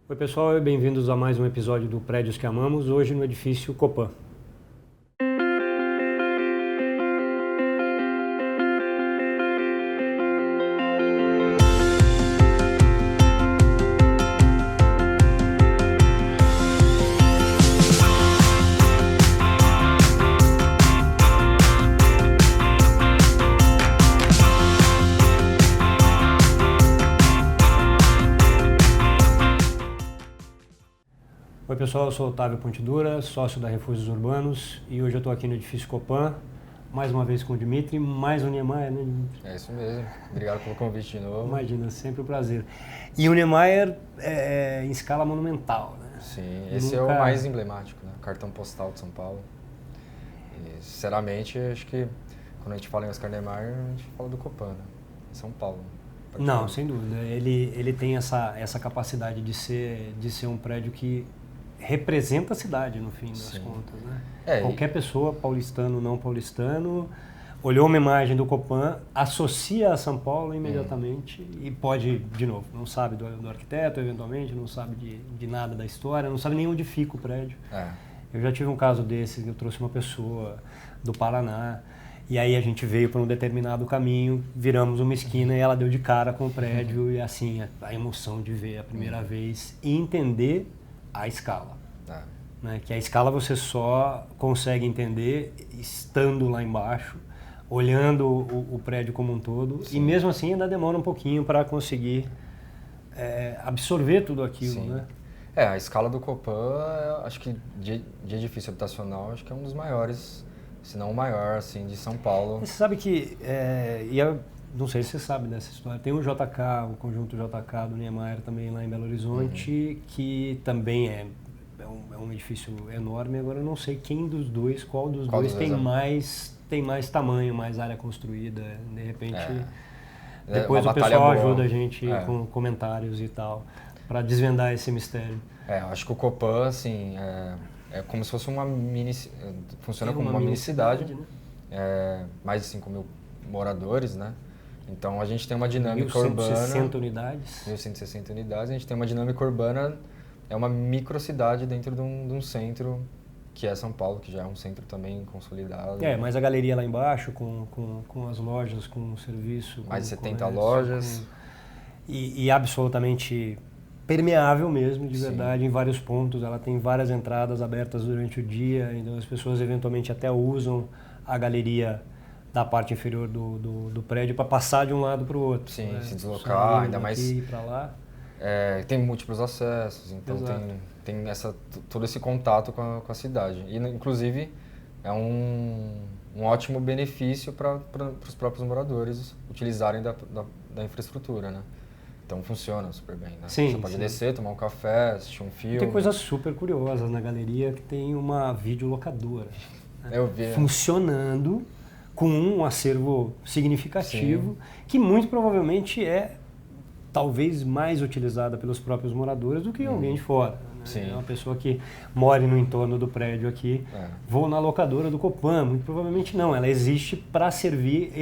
Oi pessoal, e bem-vindos a mais um episódio do Prédios que Amamos, hoje no edifício Copan. Oi pessoal, eu sou Otávio Pontidura, sócio da Refúgios Urbanos, e hoje eu estou aqui no edifício Copan, mais uma vez com o Dimitri, mais o Niemeyer, né, Dimitri? É isso mesmo. Obrigado pelo convite de novo. Imagina, sempre um prazer. E o Niemeyer é em escala monumental, né? Sim, esse é o mais emblemático, né? Cartão postal de São Paulo. E, sinceramente, acho que quando a gente fala em Oscar Niemeyer, a gente fala do Copan, né? São Paulo. Não, sem dúvida. Ele tem essa capacidade de ser um prédio que representa a cidade, no fim das contas, né? Qualquer pessoa, paulistano ou não paulistano, olhou uma imagem do Copan, associa a São Paulo imediatamente e pode, de novo, não sabe do arquiteto, eventualmente, não sabe de nada da história, não sabe nem onde fica o prédio. Eu já tive um caso desse, eu trouxe uma pessoa do Paraná, e aí a gente veio para um determinado caminho, viramos uma esquina e ela deu de cara com o prédio e assim, a emoção de ver a primeira vez e entender a escala. Né? Que a escala você só consegue entender estando lá embaixo, olhando o prédio como um todo. Sim. E mesmo assim ainda demora um pouquinho para conseguir absorver tudo aquilo. Né? A escala do Copan, acho que de edifício habitacional, acho que é um dos maiores, se não o maior, assim, de São Paulo. Você sabe que, não sei se você sabe dessa história, tem o JK, o conjunto JK do Niemeyer também lá em Belo Horizonte, que também é um edifício enorme. Agora eu não sei qual dos dois tem mais tamanho, mais área construída. De repente, depois o pessoal ajuda a gente com comentários e tal, para desvendar esse mistério. Eu acho que o Copan, assim, é como se fosse funciona como uma mini cidade, né? Mais de 5 mil moradores, né? Então a gente tem uma dinâmica urbana. 1.160 unidades. 1.160 unidades, a gente tem uma dinâmica urbana, é uma microcidade dentro de um centro, que é São Paulo, que já é um centro também consolidado. Mas a galeria lá embaixo, com as lojas, com o serviço. Mais de 70 lojas. E absolutamente permeável mesmo, de verdade, em vários pontos. Ela tem várias entradas abertas durante o dia, então as pessoas eventualmente até usam a galeria da parte inferior do prédio para passar de um lado para o outro. Sim, né? Se deslocar, ainda mais... Para lá. Tem múltiplos acessos, então tem todo esse contato com a cidade. E, inclusive, é um ótimo benefício para os próprios moradores utilizarem da infraestrutura, né? Então funciona super bem, né? Sim, você pode descer, tomar um café, assistir um filme. Tem coisas super curiosas na galeria, que tem uma videolocadora, né? Eu vi. Funcionando com um acervo significativo, que muito provavelmente é talvez mais utilizada pelos próprios moradores do que alguém de fora. Né? Sim. É uma pessoa que mora no entorno do prédio aqui, vou na locadora do Copan, muito provavelmente não, ela existe para servir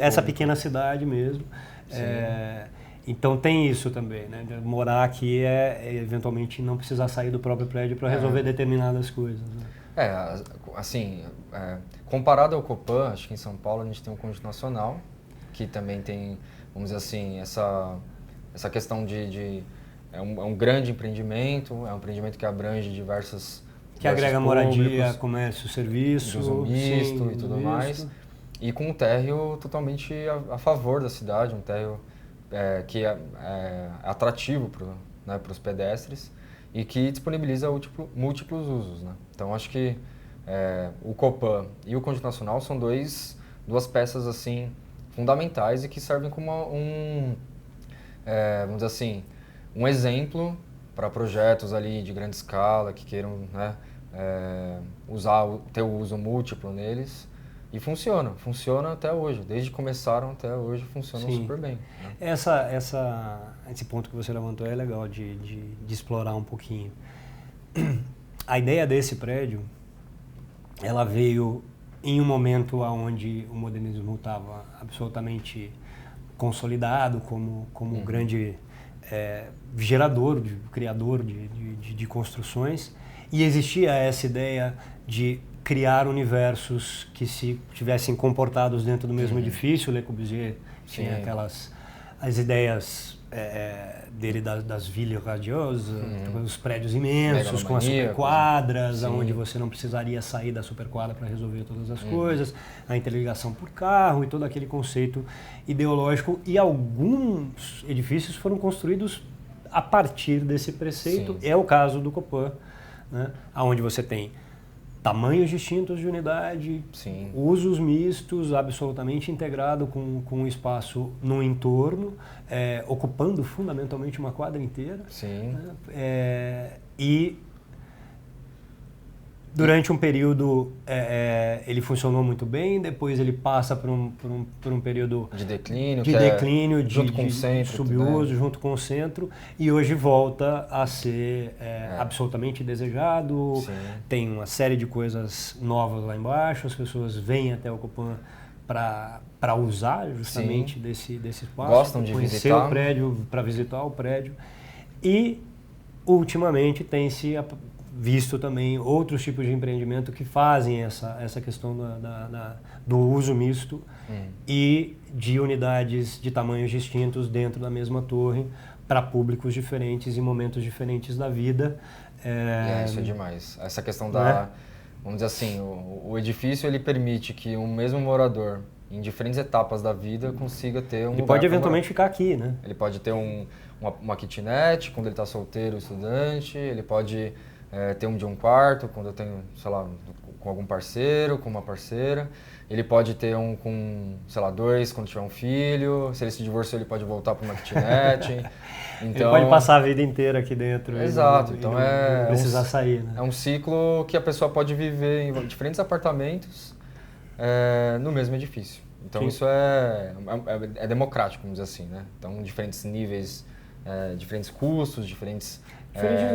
essa pequena cidade mesmo. Então tem isso também, né? De morar aqui eventualmente não precisar sair do próprio prédio para resolver determinadas coisas. Né? Comparado ao Copan, acho que em São Paulo a gente tem um conjunto nacional, que também tem, vamos dizer assim, essa questão é um grande empreendimento, é um empreendimento que abrange diversos que agrega moradia, comércio, serviço, uso misto e tudo mais, e com um térreo totalmente a favor da cidade, um térreo que é atrativo para os pedestres e que disponibiliza múltiplos usos, né? Então acho que o Copan e o Conjunto Nacional são duas peças assim fundamentais e que servem como vamos dizer assim, um exemplo para projetos ali de grande escala que queiram, né, ter o uso múltiplo neles. E funciona até hoje. Desde que começaram até hoje funcionam super bem. Né? Esse ponto que você levantou é legal de explorar um pouquinho. A ideia desse prédio, ela veio em um momento onde o modernismo estava absolutamente consolidado como grande gerador, criador de construções, e existia essa ideia de criar universos que se tivessem comportados dentro do mesmo edifício. Le Corbusier tinha as ideias dele das villas radiosas, os prédios imensos com as superquadras, onde você não precisaria sair da superquadra para resolver todas as coisas, a interligação por carro e todo aquele conceito ideológico. E alguns edifícios foram construídos a partir desse preceito. É o caso do Copan, né, onde você tem tamanhos distintos de unidade, usos mistos, absolutamente integrado com o espaço no entorno, ocupando fundamentalmente uma quadra inteira. Né? E durante um período ele funcionou muito bem, depois ele passa por um período de declínio, junto com o centro, subuso, junto com o centro, e hoje volta a ser absolutamente desejado. Tem uma série de coisas novas lá embaixo, as pessoas vêm até o Copan para usar justamente desse espaço, gostam de conhecer o prédio, para visitar o prédio, e ultimamente tem-se visto também outros tipos de empreendimento que fazem essa questão do uso misto e de unidades de tamanhos distintos dentro da mesma torre para públicos diferentes e momentos diferentes da vida. Isso é demais. Essa questão vamos dizer assim, o edifício ele permite que um mesmo morador, em diferentes etapas da vida, consiga ter um Ele pode eventualmente ficar aqui, né? Ele pode ter uma kitnet quando ele está solteiro, estudante, ele pode ter um de um quarto, quando eu tenho, sei lá, com algum parceiro, com uma parceira. Ele pode ter um com, sei lá, 2 quando tiver um filho. Se ele se divorciou, ele pode voltar para uma kitnet. Então, ele pode passar a vida inteira aqui dentro. Exato. Então não precisar sair, né? É um ciclo que a pessoa pode viver em diferentes apartamentos no mesmo edifício. Então isso é democrático, vamos dizer assim, né? Então diferentes níveis, diferentes custos, diferentes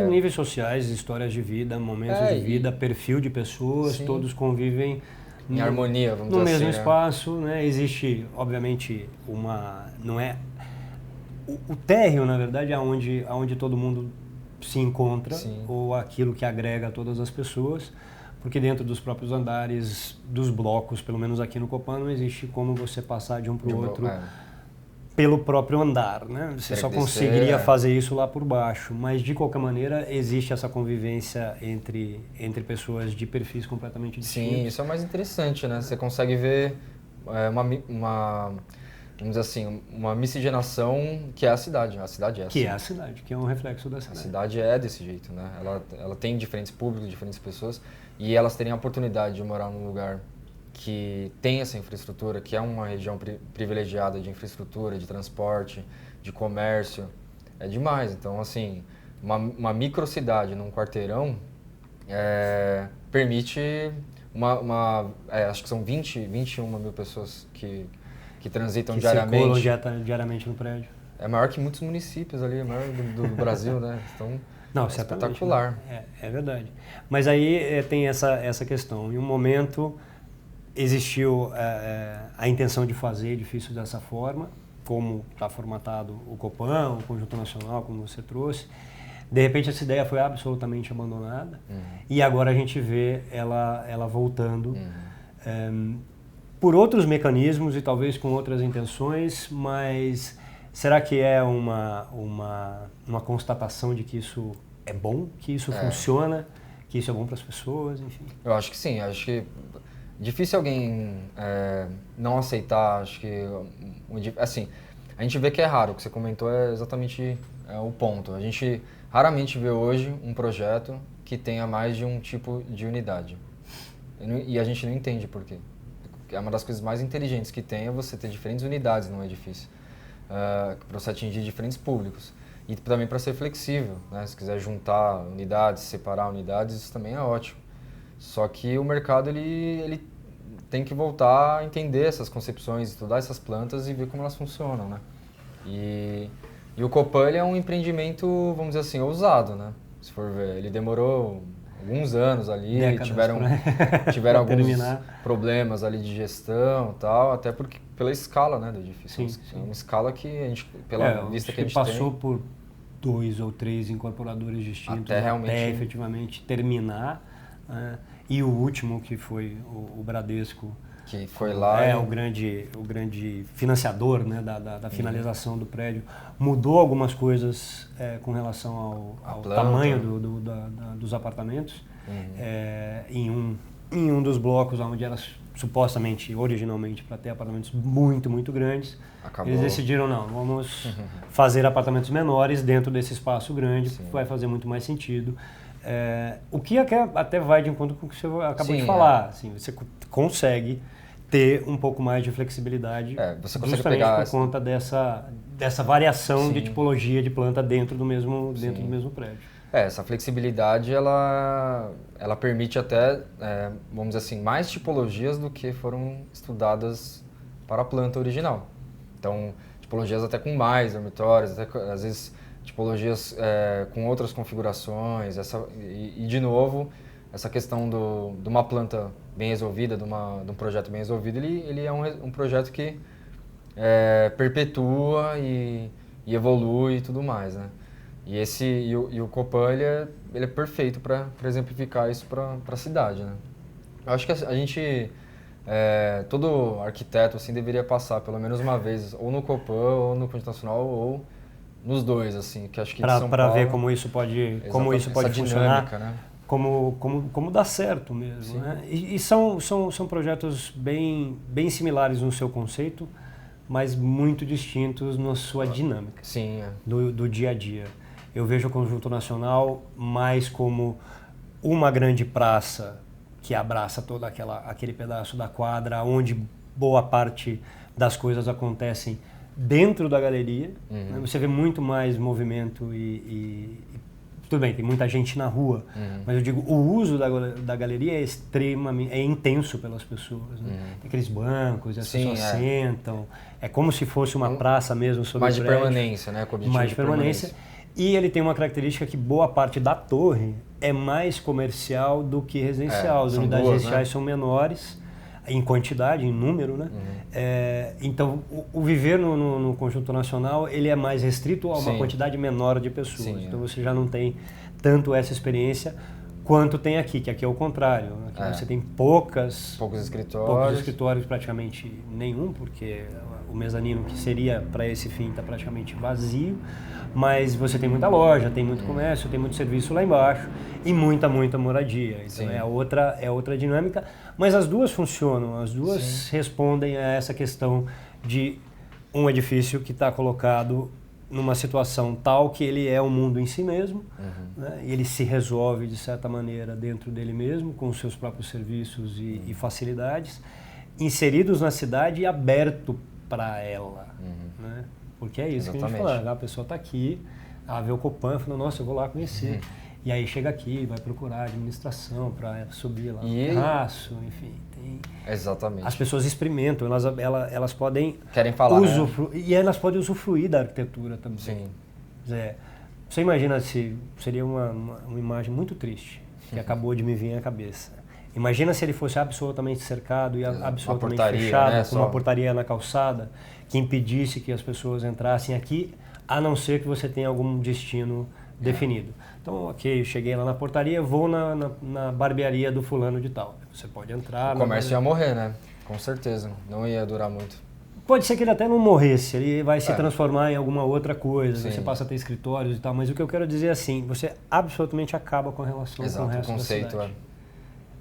níveis sociais, histórias de vida, momentos de vida, perfil de pessoas, todos convivem em harmonia, vamos dizer no assim, mesmo espaço, né? Existe, obviamente, não é o térreo, na verdade, é onde todo mundo se encontra, ou aquilo que agrega todas as pessoas, porque dentro dos próprios andares dos blocos, pelo menos aqui no Copan, não existe como você passar de um para o outro pelo próprio andar, né? Você só conseguiria fazer isso lá por baixo, mas de qualquer maneira existe essa convivência entre pessoas de perfis completamente distintos. Sim, isso é o mais interessante, né? Você consegue ver vamos dizer assim, uma miscigenação que é a cidade. A cidade é assim. Que é a cidade, que é um reflexo da cidade. A cidade é desse jeito, né? Ela tem diferentes públicos, diferentes pessoas, e elas terem a oportunidade de morar num lugar que tem essa infraestrutura, que é uma região privilegiada de infraestrutura, de transporte, de comércio, é demais. Então, assim, uma microcidade num quarteirão permite acho que são 21 mil pessoas que transitam diariamente. Que circulam diariamente no prédio. É maior que muitos municípios ali, é maior do Brasil, né? Então, não, é espetacular. É verdade. Mas aí tem essa questão. Em um momento existiu a intenção de fazer edifícios dessa forma, como está formatado o Copan, o Conjunto Nacional, como você trouxe. De repente essa ideia foi absolutamente abandonada e agora a gente vê ela voltando por outros mecanismos e talvez com outras intenções, mas será que é uma constatação de que isso é bom, que isso funciona, que isso é bom para as pessoas, enfim? Eu acho que sim, acho que difícil alguém não aceitar, acho que, assim, a gente vê que é raro, o que você comentou é exatamente o ponto. A gente raramente vê hoje um projeto que tenha mais de um tipo de unidade. E a gente não entende por quê. É uma das coisas mais inteligentes que tem é você ter diferentes unidades num edifício, para você atingir diferentes públicos. E também para ser flexível, né? Se quiser juntar unidades, separar unidades, isso também é ótimo. Só que o mercado ele tem que voltar a entender essas concepções, estudar essas plantas e ver como elas funcionam, né? E o Copan ele é um empreendimento, vamos dizer assim, ousado, né? Se for ver, ele demorou alguns anos ali, tiveram alguns problemas ali de gestão e tal, até pela escala, né, do edifício. Sim. É uma escala que a gente, pela vista que a gente passou por 2 ou 3 incorporadores distintos até efetivamente terminar. E o último, que foi o Bradesco, que foi lá o grande financiador, né, da finalização do prédio, mudou algumas coisas com relação ao tamanho dos apartamentos. Em um dos blocos onde era supostamente, originalmente, para ter apartamentos muito, muito grandes, eles decidiram, não, vamos fazer apartamentos menores dentro desse espaço grande, que vai fazer muito mais sentido. O que até vai de encontro com o que você acabou de falar. Assim, você consegue ter um pouco mais de flexibilidade, você consegue justamente pegar por conta dessa variação de tipologia de planta dentro do mesmo prédio. Essa flexibilidade, ela permite até, vamos dizer assim, mais tipologias do que foram estudadas para a planta original. Então, tipologias até com mais dormitórios, até, às vezes tipologias com outras configurações. E, de novo, essa questão de uma planta bem resolvida, de um projeto bem resolvido, ele é um projeto que perpetua e evolui e tudo mais, né? E o Copan, ele é perfeito para exemplificar isso para a cidade, né? Eu acho que a gente, todo arquiteto assim, deveria passar pelo menos uma vez, ou no Copan, ou no Conjunto Nacional, ou nos dois, assim, que acho que para ver como isso pode funcionar, dinâmica, né? Como dá certo mesmo, né? E são projetos bem similares no seu conceito, mas muito distintos na sua dinâmica. Sim, do dia a dia. Eu vejo o Conjunto Nacional mais como uma grande praça que abraça todo aquele pedaço da quadra, onde boa parte das coisas acontecem dentro da galeria. Né? Você vê muito mais movimento e tudo bem, tem muita gente na rua, mas eu digo, o uso da galeria é intenso pelas pessoas. Né? Tem aqueles bancos, as pessoas sentam, é como se fosse uma praça mesmo sobre mais o prédio. Mais de permanência, né? Com objetivo mais de permanência. E ele tem uma característica que boa parte da torre é mais comercial do que residencial. As unidades residenciais são menores em quantidade, em número, né? Então, o viver no Conjunto Nacional, ele é mais restrito a uma quantidade menor de pessoas. Então, você já não tem tanto essa experiência quanto tem aqui, que aqui é o contrário. Aqui você tem poucos escritórios, praticamente nenhum, porque o mezanino que seria para esse fim está praticamente vazio, mas você tem muita loja, tem muito comércio, tem muito serviço lá embaixo e muita moradia. Então é outra dinâmica, mas as duas funcionam, as duas respondem a essa questão de um edifício que está colocado numa situação tal que ele é um mundo em si mesmo, né? E ele se resolve de certa maneira dentro dele mesmo, com os seus próprios serviços e facilidades, inseridos na cidade e aberto para ela, né? Porque é isso que a gente fala, a pessoa está aqui, ela vê o Copan, fala, nossa, eu vou lá conhecer. E aí chega aqui, vai procurar administração para subir lá no terraço, enfim. Exatamente. As pessoas experimentam, elas podem... Querem falar, E elas podem usufruir da arquitetura também. Sim. Você imagina se... Seria uma imagem muito triste, que acabou de me vir à cabeça. Imagina se ele fosse absolutamente cercado e absolutamente fechado, né? Com uma portaria na calçada, que impedisse que as pessoas entrassem aqui, a não ser que você tenha algum destino definido. Então, ok, cheguei lá na portaria, vou na barbearia do fulano de tal. Você pode entrar... O comércio ia morrer, né? Com certeza, não ia durar muito. Pode ser que ele até não morresse, ele vai se transformar em alguma outra coisa, você passa a ter escritórios e tal, mas o que eu quero dizer é assim, você absolutamente acaba com a relação com o resto da cidade.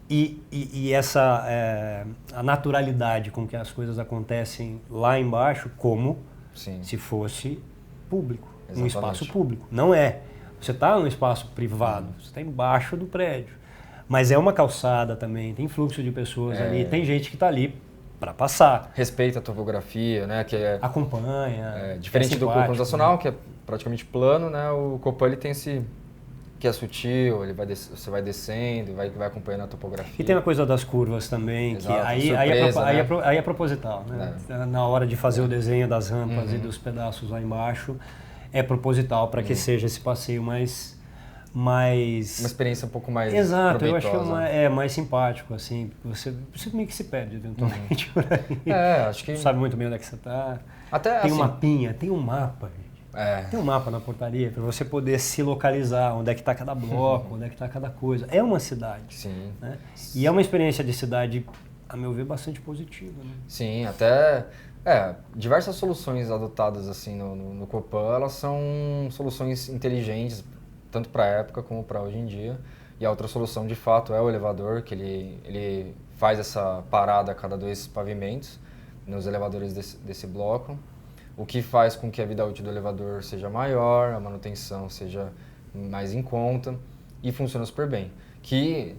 E essa a naturalidade com que as coisas acontecem lá embaixo, como se fosse público, um espaço público. Não é. Você está num espaço privado, você está embaixo do prédio. Mas é uma calçada também, tem fluxo de pessoas ali, tem gente que está ali para passar. Respeita a topografia, né? Acompanha. Diferente do Conjunto Nacional, que é praticamente plano, né? O Copan ele tem esse... que é sutil, você vai descendo, vai acompanhando a topografia. E tem a coisa das curvas também, que aí é proposital, né? Na hora de fazer o desenho das rampas e dos pedaços lá embaixo, é proposital para que seja esse passeio mais... Uma experiência um pouco mais Exato, proveitosa. Eu acho que é mais simpático, assim, você meio que se perde eventualmente por aí. Acho que... Não sabe muito bem onde é que você está. Até, tem assim, um mapinha, tem um mapa, gente. Tem um mapa na portaria para você poder se localizar, onde é que está cada bloco, onde é que está cada coisa. É uma cidade. Sim. Né? E é uma experiência de cidade, a meu ver, bastante positiva. Né? Sim, até diversas soluções adotadas assim no Copan, elas são soluções inteligentes, tanto para a época como para hoje em dia. E a outra solução, de fato, é o elevador, que ele faz essa parada a cada 2 pavimentos nos elevadores desse bloco, o que faz com que a vida útil do elevador seja maior, a manutenção seja mais em conta e funciona super bem. Que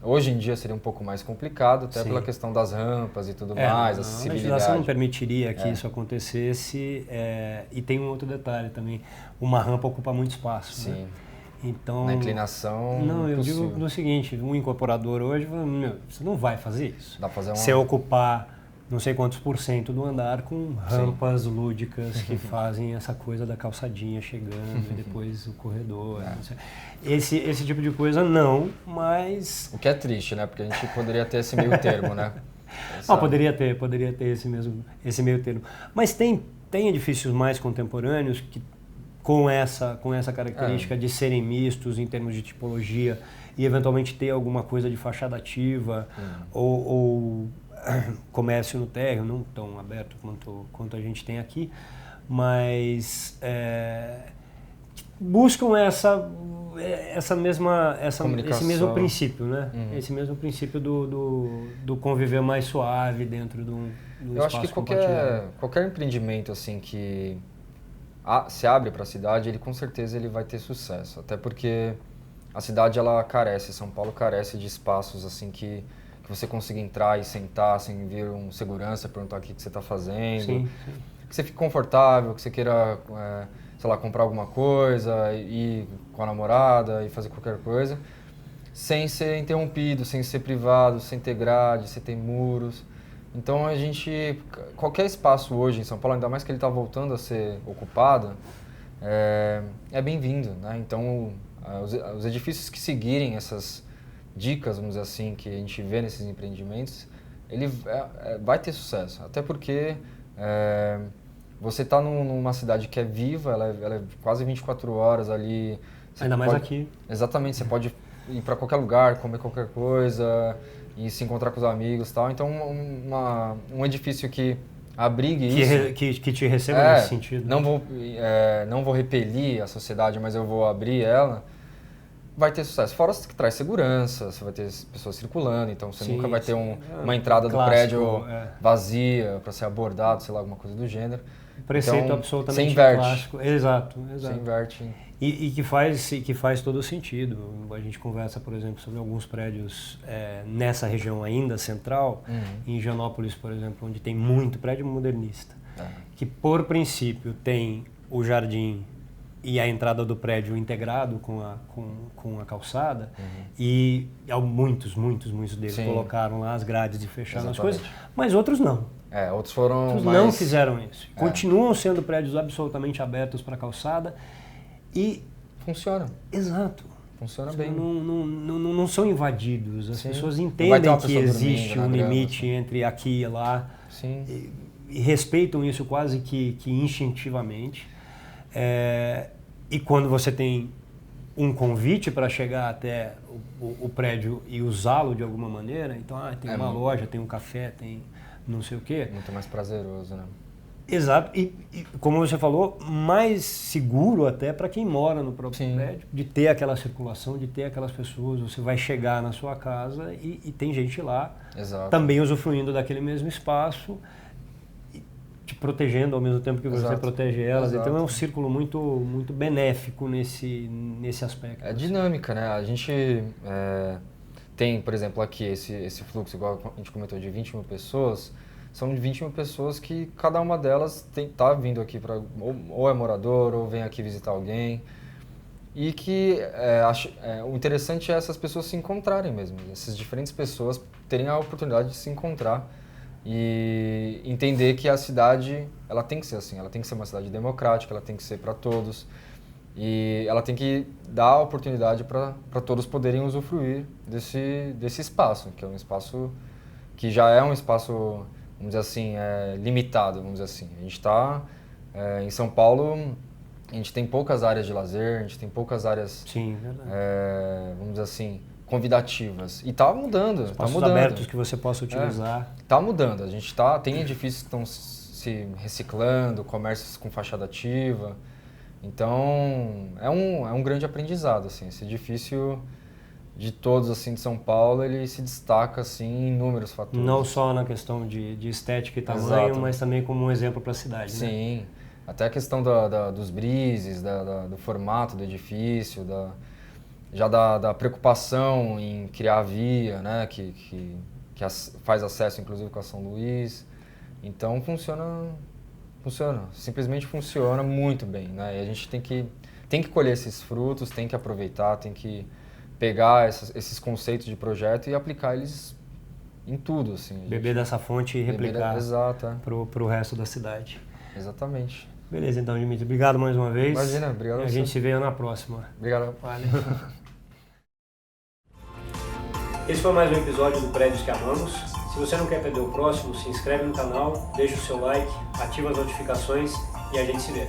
hoje em dia seria um pouco mais complicado, até pela questão das rampas e tudo mais, acessibilidade. A legislação não permitiria que isso acontecesse, e tem um outro detalhe também, uma rampa ocupa muito espaço. Sim. Né? Então, na inclinação. Não, eu digo no seguinte, um incorporador hoje, você não vai fazer isso. Dá pra fazer você ocupar não sei quantos % do andar com rampas lúdicas que fazem essa coisa da calçadinha chegando e depois o corredor. Esse tipo de coisa não, mas... O que é triste, né? Porque a gente poderia ter esse meio termo, né? Poderia ter esse meio termo. Mas tem edifícios mais contemporâneos que com essa característica de serem mistos em termos de tipologia e eventualmente ter alguma coisa de fachada ativa ou comércio no térreo, não tão aberto quanto a gente tem aqui, mas buscam esse mesmo princípio, né? Esse mesmo princípio do conviver mais suave dentro do Eu acho que qualquer empreendimento assim que se abre para a cidade, ele com certeza vai ter sucesso, até porque a cidade São Paulo carece de espaços assim que você consiga entrar e sentar sem vir um segurança perguntar o que você está fazendo, que você fique confortável, que você queira, sei lá, comprar alguma coisa, ir com a namorada e fazer qualquer coisa, sem ser interrompido, sem ser privado, sem ter grade, sem ter muros. Então qualquer espaço hoje em São Paulo, ainda mais que ele está voltando a ser ocupado, é bem-vindo, né? Então os edifícios que seguirem essas dicas, vamos dizer assim, que a gente vê nesses empreendimentos, ele vai ter sucesso. Até porque você está numa cidade que é viva, ela é quase 24 horas ali. Ainda mais aqui. Exatamente, você pode ir para qualquer lugar, comer qualquer coisa e se encontrar com os amigos e tal. Então, um edifício que abrigue isso... Que te receba nesse sentido. Não vou repelir a sociedade, mas eu vou abrir ela. Vai ter sucesso. Fora que traz segurança, você vai ter pessoas circulando, então você nunca vai ter uma entrada do prédio vazia para ser abordado, sei lá, alguma coisa do gênero. Preceito então, absolutamente clássico. Exato. Você inverte. E que faz todo sentido. A gente conversa, por exemplo, sobre alguns prédios nessa região ainda central, em Higienópolis, por exemplo, onde tem muito prédio modernista, que por princípio tem o jardim e a entrada do prédio integrado com a calçada, e muitos deles colocaram lá as grades e fecharam as coisas, mas outros não. Outros não fizeram isso. Continuam sendo prédios absolutamente abertos para a calçada e... Funciona. Exato. Funciona bem. Não são invadidos. As pessoas entendem que existe um limite entre aqui e lá. Sim. E respeitam isso quase que instintivamente. E quando você tem um convite para chegar até o prédio e usá-lo de alguma maneira, então tem uma loja, tem um café, tem não sei o quê. Muito mais prazeroso, né? Exato. E como você falou, mais seguro até para quem mora no próprio prédio, de ter aquela circulação, de ter aquelas pessoas. Você vai chegar na sua casa e tem gente lá também usufruindo daquele mesmo espaço, te protegendo ao mesmo tempo que você protege elas. Então é um círculo muito, muito benéfico nesse aspecto. É dinâmica, né? A gente tem, por exemplo, aqui esse fluxo, igual a gente comentou, de 20 mil pessoas. São 20 mil pessoas que cada uma delas está vindo aqui para ou é morador ou vem aqui visitar alguém. E que o interessante é essas pessoas se encontrarem mesmo. Essas diferentes pessoas terem a oportunidade de se encontrar e entender que a cidade ela tem que ser assim, ela tem que ser uma cidade democrática, ela tem que ser para todos e ela tem que dar a oportunidade para todos poderem usufruir desse espaço, que é um espaço que já é um espaço, vamos dizer assim, limitado, vamos dizer assim. A gente está em São Paulo, A gente tem poucas áreas de lazer, a gente tem poucas áreas, sim, verdade. Vamos dizer assim, convidativas. E tá mudando, espaços abertos que você possa utilizar. Tá mudando. A gente tem edifícios que estão se reciclando, comércios com fachada ativa. Então, é um grande aprendizado, assim. Esse edifício, de todos, assim, de São Paulo, ele se destaca, assim, em inúmeros fatores. Não só na questão de estética e tamanho, exato, mas também como um exemplo para a cidade, né? Sim. Até a questão dos brises, do formato do edifício, da preocupação em criar a via, né, que faz acesso inclusive com a São Luís. Então funciona, simplesmente funciona muito bem, né? E a gente tem que colher esses frutos, tem que aproveitar, tem que pegar esses conceitos de projeto e aplicar eles em tudo, assim. Beber dessa fonte e replicar para o resto da cidade. Exatamente. Beleza, então, Dimitri, obrigado mais uma vez. Imagina, obrigado. A gente se vê na próxima. Obrigado. Valeu. Esse foi mais um episódio do Prédios que Amamos. Se você não quer perder o próximo, se inscreve no canal, deixa o seu like, ativa as notificações e a gente se vê.